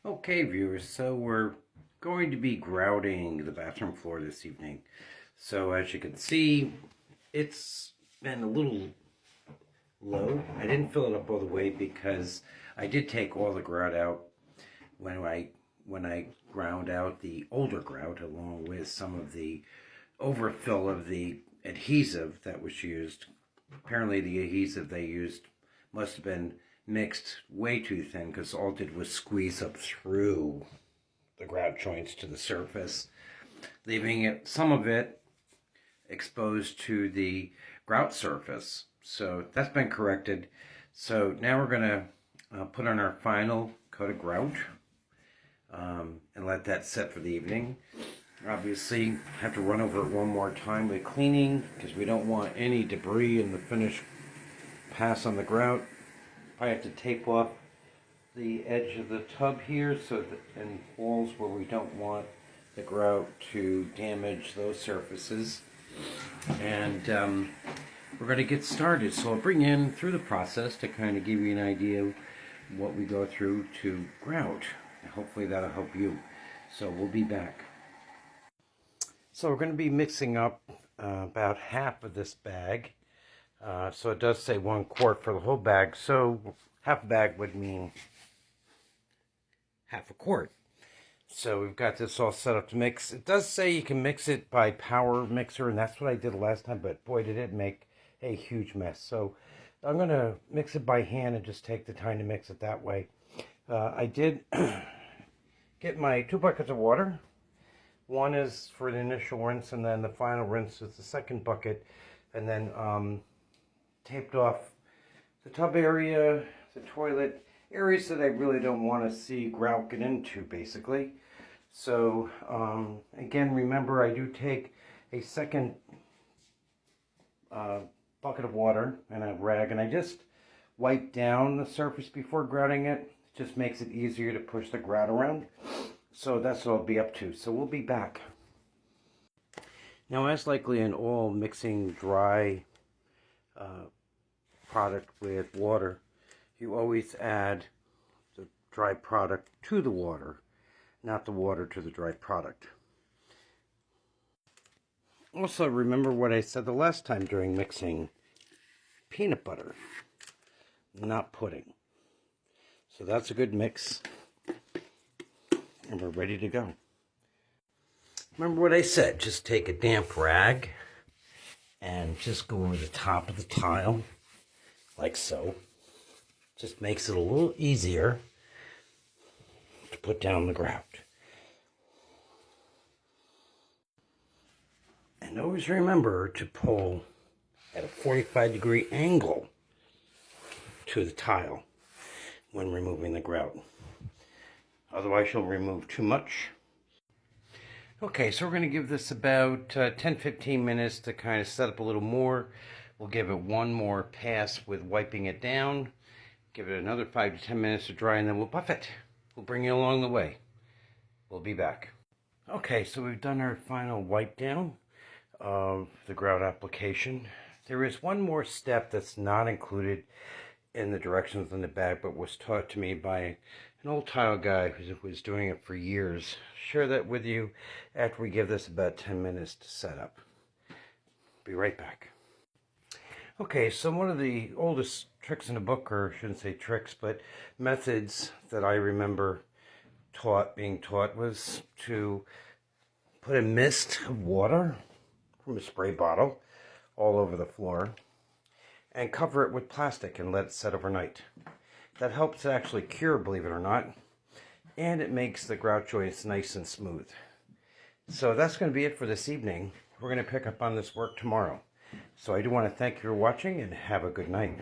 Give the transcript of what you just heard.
Okay, viewers, so we're going to be grouting the bathroom floor this evening. So as you can see, it's been a little low. I didn't fill it up all the way because I did take all the grout out when I ground out the older grout, along with some of the overfill of the adhesive that was used. Apparently the adhesive they used must have been mixed way too thin, because all it did was squeeze up through the grout joints to the surface, leaving some of it exposed to the grout surface. So that's been corrected. So now we're going to put on our final coat of grout and let that set for the evening. Obviously, have to run over it one more time with cleaning, because we don't want any debris in the finished pass on the grout. I have to tape off the edge of the tub here, so that in walls where we don't want the grout to damage those surfaces. And we're going to get started. So I'll bring in through the process to kind of give you an idea of what we go through to grout. Hopefully that'll help you. So we'll be back. So we're going to be mixing up about half of this bag. So it does say 1 quart for the whole bag. So half a bag would mean half a quart. So we've got this all set up to mix. It does say you can mix it by power mixer, and that's what I did last time, but boy, did it make a huge mess. So I'm going to mix it by hand and just take the time to mix it that way. I did get my 2 buckets of water. One is for the initial rinse, and then the final rinse is the second bucket. And then taped off the tub area, the toilet, areas that I really don't want to see grout get into, basically. So again, remember, I do take a second bucket of water and a rag, and I just wipe down the surface before grouting it. It just makes it easier to push the grout around. So that's what I'll be up to. So we'll be back. Now, as likely in all mixing dry product with water, you always add the dry product to the water, not the water to the dry product. Also, remember what I said the last time during mixing: peanut butter, not pudding. So that's a good mix, and we're ready to go. Remember what I said, just take a damp rag and just go over the top of the tile, like so. Just makes it a little easier to put down the grout. And always remember to pull at a 45-degree angle to the tile when removing the grout. Otherwise you'll remove too much. Okay, so we're going to give this about 10-15 minutes to kind of set up a little more. We'll give it one more pass with wiping it down. Give it another 5 to 10 minutes to dry, and then we'll buff it. We'll bring you along the way. We'll be back. Okay, so we've done our final wipe down of the grout application. There is one more step that's not included in the directions in the bag, but was taught to me by an old tile guy who was doing it for years. Share that with you after we give this about 10 minutes to set up. Be right back. Okay, so one of the oldest tricks in the book, or I shouldn't say tricks, but methods that I remember being taught, was to put a mist of water from a spray bottle all over the floor and cover it with plastic and let it set overnight. That helps to actually cure, believe it or not, and it makes the grout joints nice and smooth. So that's going to be it for this evening. We're going to pick up on this work tomorrow. So I do want to thank you for watching, and have a good night.